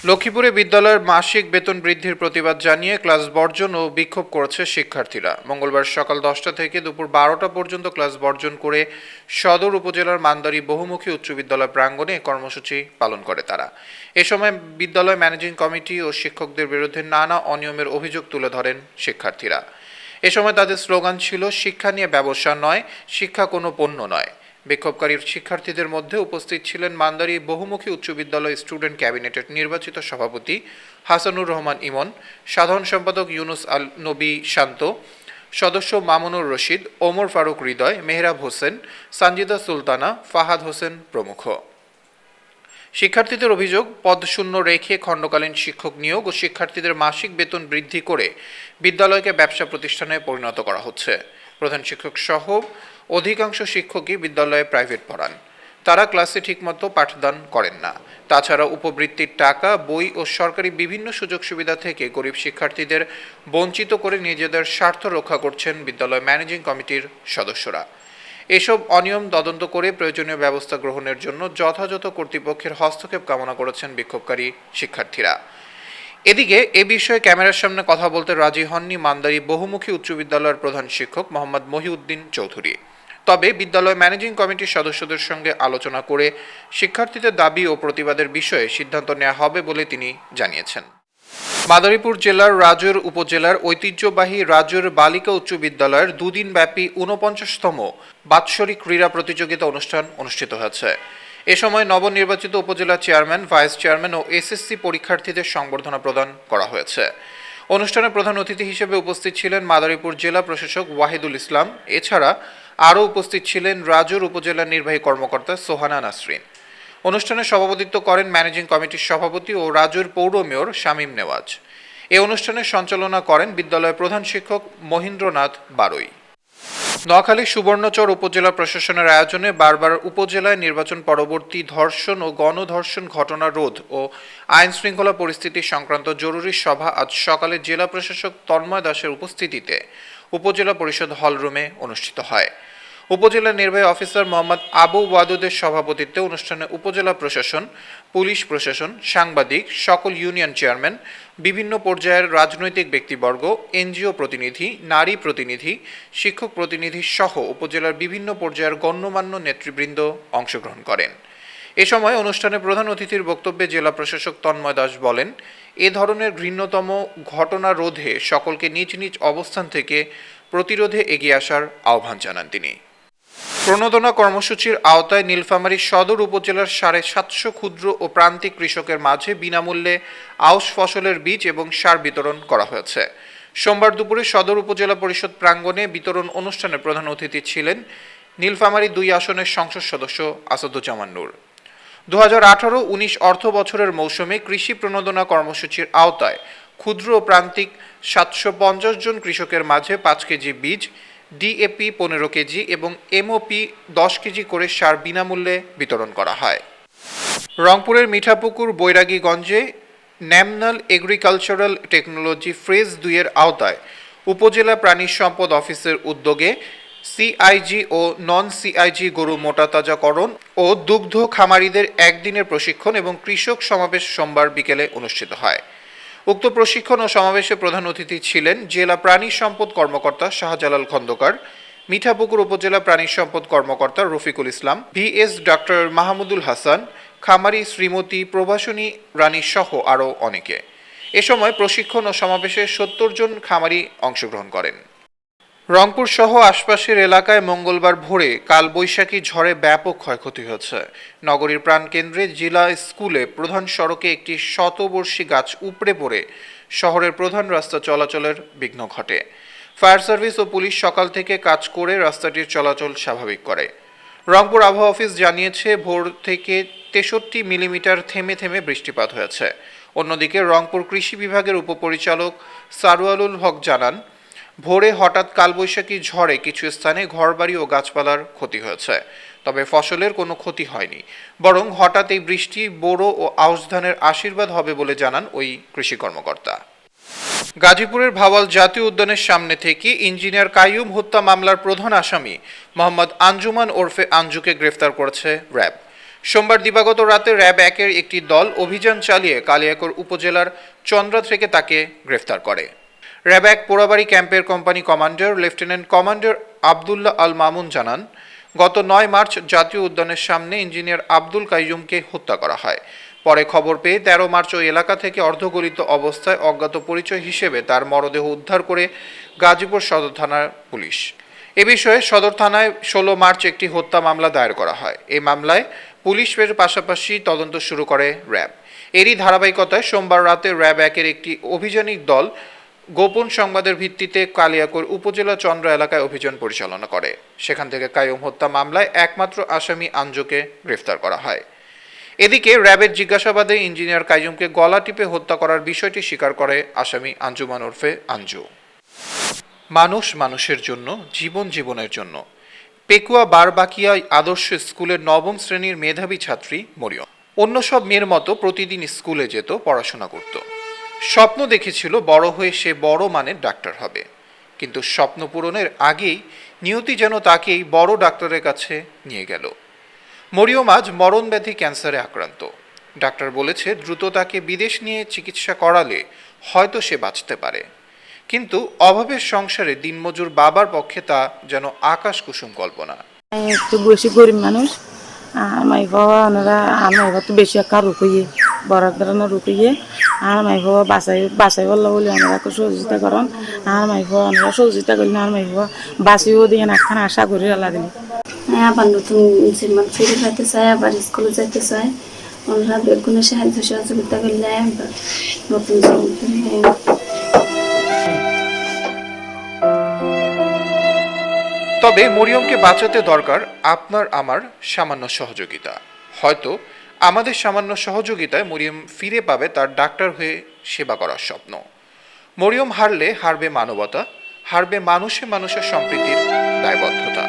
লক্ষ্মীপুরে বিদ্যালয়ের মাসিক বেতন বৃদ্ধির প্রতিবাদ জানিয়ে ক্লাস বর্জন ও বিক্ষোভ করেছে শিক্ষার্থীরা। মঙ্গলবার সকাল 10টা থেকে দুপুর 12টা পর্যন্ত ক্লাস বর্জন করে সদর উপজেলার মান্দারী বহুমুখী উচ্চ বিদ্যালয় প্রাঙ্গণে কর্মসূচি পালন করে তারা। এ সময় বিদ্যালয় ম্যানেজিং কমিটি ও শিক্ষকদের বিরুদ্ধে নানা অনিয়মের অভিযোগ তুলে ধরেন শিক্ষার্থীরা। এ সময় তাদের স্লোগান ছিল, শিক্ষা নিয়ে ব্যবসা নয়, শিক্ষা কোনো পণ্য নয়। বিক্ষোভকারী শিক্ষার্থীদের মধ্যে উপস্থিত ছিলেন মান্দারী বহুমুখী উচ্চ বিদ্যালয় স্টুডেন্ট ক্যাবিনেটের নির্বাচিত সভাপতি হাসানুর রহমান ইমন, সাধারণ সম্পাদক ইউনুস আল নবী শান্ত, সদস্য মামুনুর রশিদ, ওমর ফারুক হৃদয়, মেহরাব হোসেন, সানজিদা সুলতানা, ফাহাদ হোসেন প্রমুখ। শিক্ষার্থীদের অভিযোগ, পদশূন্য রেখে খণ্ডকালীন শিক্ষক নিয়োগ ও শিক্ষার্থীদের মাসিক বেতন বৃদ্ধি করে বিদ্যালয়কে ব্যবসা প্রতিষ্ঠানে পরিণত করা হচ্ছে। প্রধান শিক্ষক সহ অধিকাংশ শিক্ষকই বিদ্যালয়ে প্রাইভেট পড়ান। তারা ক্লাসে ঠিকমতো পাঠদান করেন না। তাছাড়া উপবৃত্তির টাকা, বই ও সরকারি বিভিন্ন সুযোগ সুবিধা থেকে গরিব শিক্ষার্থীদের বঞ্চিত করে নিজেদের স্বার্থ রক্ষা করছেন বিদ্যালয় ম্যানেজিং কমিটির সদস্যরা। এসব অনিয়ম তদন্ত করে প্রয়োজনীয় ব্যবস্থা গ্রহণের জন্য যথাযথ কর্তৃপক্ষের হস্তক্ষেপ কামনা করেছেন বিক্ষোভকারী শিক্ষার্থীরা। এদিকে এ বিষয়ে ক্যামেরার সামনে কথা বলতে রাজি হননি মান্দারী বহুমুখী উচ্চ বিদ্যালয়ের প্রধান শিক্ষক মোহাম্মদ মহিউদ্দিন চৌধুরী। তবে বিদ্যালয় ম্যানেজিং কমিটির সদস্যদের সঙ্গে আলোচনা করে শিক্ষার্থীদের দাবি ও প্রতিবাদের বিষয়ে সিদ্ধান্ত নেওয়া হবে বলে তিনি জানিয়েছেন। মাদারীপুর জেলার রাজুর উপজেলার ঐতিহ্যবাহী রাজুর বালিকা উচ্চ বিদ্যালয়ের দুদিনব্যাপী 49তম বাৎসরিক ক্রীড়া প্রতিযোগিতা অনুষ্ঠান অনুষ্ঠিত হয়েছে। এ সময় নবনির্বাচিত উপজেলা চেয়ারম্যান, ভাইস চেয়ারম্যান ও এসএসসি পরীক্ষার্থীদের সংবর্ধনা প্রদান করা হয়েছে। অনুষ্ঠানে প্রধান অতিথি হিসেবে উপস্থিত ছিলেন মাদারীপুর জেলা প্রশাসক ওয়াহিদুল ইসলাম। এছাড়া আরও উপস্থিত ছিলেন রাজুর উপজেলা নির্বাহী কর্মকর্তা সোহানা নাসরিন। অনুষ্ঠানে সভাপতিত্ব করেন ম্যানেজিং কমিটির সভাপতি ও রাজুর পৌর মেয়র শামীম নেওয়াজ। এ অনুষ্ঠানে সঞ্চালনা করেন বিদ্যালয়ের প্রধান শিক্ষক মহেন্দ্রনাথ বারৈ। নোয়াখালী সুবর্ণচর উপজেলা প্রশাসনের আয়োজনে বারবার উপজেলায় নির্বাচন পরবর্তী ধর্ষণ ও গণধর্ষণ ঘটনা রোধ ও আইন শৃঙ্খলা পরিস্থিতি সংক্রান্ত জরুরি সভা আজ সকালে জেলা প্রশাসক তন্ময় দাসের উপস্থিতিতে উপজেলা পরিষদ হলরুমে অনুষ্ঠিত হয়। উপজেলা নির্বাহী অফিসার মোহাম্মদ আবু ওয়াদুদের সভাপতিত্বে অনুষ্ঠানে উপজেলা প্রশাসন, পুলিশ প্রশাসন, সাংবাদিক, সকল ইউনিয়ন চেয়ারম্যান, বিভিন্ন পর্যায়ের রাজনৈতিক ব্যক্তিবর্গ, এনজিও প্রতিনিধি, নারী প্রতিনিধি, শিক্ষক প্রতিনিধি সহ উপজেলার বিভিন্ন পর্যায়ের গণ্যমান্য নেতৃবৃন্দ অংশগ্রহণ করেন। এ সময় অনুষ্ঠানে প্রধান অতিথির বক্তব্যে জেলা প্রশাসক তন্ময় দাস বলেন, এ ধরনের ঘৃণ্যতম ঘটনা রোধে সকলকে নিজ নিজ অবস্থান থেকে প্রতিরোধে এগিয়ে আসার আহ্বান জানান তিনি। প্রণোদনা কর্মসূচির আওতায় নীলফামারী সদর উপজেলার 750 ক্ষুদ্র ও প্রান্তিক কৃষকের মাঝে বিনামূল্যে আউশ ফসলের বীজ এবং সার বিতরণ করা হয়েছে। সোমবার দুপুরে সদর উপজেলা পরিষদ প্রাঙ্গণে বিতরণ অনুষ্ঠানে প্রধান অতিথি ছিলেন নীলফামারী 2 আসনের সংসদ সদস্য আসাদুজ্জামান নূর। 2018-19 অর্থ বছরের মৌসুমে কৃষি প্রণোদনা কর্মসূচির আওতায় ক্ষুদ্র ও প্রান্তিক 750 জন কৃষকের মাঝে 5 কেজি বীজ, ডিএপি 15 কেজি এবং এমওপি 10 কেজি করে সার বিনামূল্যে বিতরণ করা হয়। রংপুরের মিঠাপুকুর বৈরাগীগঞ্জে ন্যাশনাল এগ্রিকালচারাল টেকনোলজি ফেজ 2 এর আওতায় উপজেলা প্রাণী সম্পদ অফিসের উদ্যোগে সিআইজি ও নন সিআইজি গরু মোটাতাজাকরণ ও দুগ্ধ খামারিদের একদিনের প্রশিক্ষণ এবং কৃষক সমাবেশ সোমবার বিকেলে অনুষ্ঠিত হয়। উক্ত প্রশিক্ষণ ও সমাবেশে প্রধান অতিথি ছিলেন জেলা প্রাণী সম্পদ কর্মকর্তা শাহজালাল খন্দকার, মিঠাপুকুর উপজেলা প্রাণী সম্পদ কর্মকর্তা রফিকুল ইসলাম, ভিএস ডক্টর মাহমুদুল হাসান, খামারি শ্রীমতী প্রভাসনী রানী সহ আরও অনেকে। এ সময় প্রশিক্ষণ ও সমাবেশে 70 জন খামারি অংশগ্রহণ করেন। রংপুর সহ আশপাশের এলাকায় মঙ্গলবার ভোরে কালবৈশাখী ঝড়ে ব্যাপক ক্ষয়ক্ষতি হয়েছে। নগরীর প্রাণকেন্দ্রে জেলা স্কুলে প্রধান সড়কে একটি শতবর্ষী গাছ উপড়ে পড়ে শহরের প্রধান রাস্তা চলাচলের বিঘ্ন ঘটে। ফায়ার সার্ভিস ও পুলিশ সকাল থেকে কাজ করে রাস্তাটির চলাচল স্বাভাবিক করে। রংপুর আবহাওয়া অফিস জানিয়েছে, ভোর থেকে 63 মিলিমিটার থেমে থেমে বৃষ্টিপাত হয়েছে। অন্যদিকে রংপুর কৃষি বিভাগের উপপরিচালক সারওয়ারুল হক জানান, ভোরে হঠাৎ কালবৈশাখী ঝড়ে কিছু স্থানে ঘরবাড়ি ও গাছপালার ক্ষতি হয়েছে, তবে ফসলের কোনো ক্ষতি হয়নি। বরং হঠাৎ এই বৃষ্টি বোরো ও আউশ ধানের আশীর্বাদ হবে বলে জানান ওই কৃষি কর্মকর্তা। গাজীপুরের ভাওয়াল জাতীয় উদ্যানের সামনে থেকে ইঞ্জিনিয়ার কাইয়ুম হত্যা মামলার প্রধান আসামি মোহাম্মদ আঞ্জুমান ওরফে আঞ্জুকে গ্রেফতার করেছে র্যাব। সোমবার দিবাগত রাতে র্যাব 1-এর একটি দল অভিযান চালিয়ে কালিয়াকৈর উপজেলার চন্দ্রা থেকে তাকে গ্রেফতার করে। র্যাব 1 পোড়াবাড়ি ক্যাম্পের company commander lieutenant commander Abdullah Al Mamun জানান, গত 9 মার্চ জাতীয় উদ্যানের সামনে ইঞ্জিনিয়ার আব্দুল কাইয়ুমকে হত্যা করা হয়। পরে খবর পেয়ে 13 মার্চ ওই এলাকা থেকে অর্ধগলিত অবস্থায় অজ্ঞাত পরিচয় হিসেবে তার মরদেহ উদ্ধার করে গাজীপুর সদর থানার পুলিশ। এ বিষয়ে সদর থানায় 16 মার্চ একটি হত্যা মামলা দায়ের করা হয়। এই মামলায় পুলিশের পাশাপাশি তদন্ত শুরু করে র্যাব। এরই ধারাবাহিকতায় সোমবার রাতে র্যাব 1-এর একটি অভিযানিক দল গোপন সংবাদের ভিত্তিতে কালিয়াকৈর উপজেলা চন্দ্রা এলাকায় অভিযান পরিচালনা করে। সেখান থেকে কাইয়ুম হত্যা মামলায় একমাত্র আসামি আঞ্জুকে গ্রেফতার করা হয়। এদিকে র্যাবের জিজ্ঞাসাবাদে ইঞ্জিনিয়ার কাইয়ুমকে গলা টিপে হত্যা করার বিষয়টি স্বীকার করে আসামি আঞ্জুমান ওরফে আঞ্জু। মানুষ মানুষের জন্য, জীবন জীবনের জন্য। পেকুয়া বারবাকিয়া আদর্শ স্কুলের 9ম শ্রেণীর মেধাবী ছাত্রী মরিয়ম অন্য সব মেয়ের মতো প্রতিদিন স্কুলে যেত, পড়াশোনা করত। স্বপ্ন দেখেছিল বড় হয়ে সে বড় মানের ডাক্তার হবে, কিন্তু স্বপ্ন পূরণের আগেই নিয়তি যেন তাকেই বড় ডাক্তারের কাছে নিয়ে গেল। মরিয়ম আজ মরণব্যাধি ক্যান্সারে আক্রান্ত। ডাক্তার বলেছে দ্রুত তাকে বিদেশ নিয়ে চিকিৎসা করালে হয়তো সে বাঁচতে পারে, কিন্তু অভাবের সংসারে দিনমজুর বাবার পক্ষে তা যেন আকাশ কুসুম কল্পনা। একটু বেশি গরিব মানুষ, আমার বাবা ওনারা আমার বাবা তো বেশি একটা রুকিয়ে বড় ধরনের রুকিয়ে আমার বাবা বাসাই বললো বলে ওনারা সহযোগিতা করেন। আমার বাবা ওনারা সহযোগিতা করলেন, আমার বাবা বাসিও দিয়ে একখানা আশা করি আল্লাহ দিন। আবার নতুন ফিরে পাইতে চাই, আবার স্কুলে যাইতে চাই। ওনারা বেগুনে সাহায্য সহযোগিতা করলে নতুন তবে মরিয়মকে বাঁচাতে দরকার আপনার আমার সামান্য সহযোগিতা। হয়তো আমাদের সামান্য সহযোগিতায় মরিয়ম ফিরে পাবে তার ডাক্তার হয়ে সেবা করার স্বপ্ন। মরিয়ম হারলে হারবে মানবতা, হারবে মানুষে মানুষের সম্প্রীতির দায়বদ্ধতা।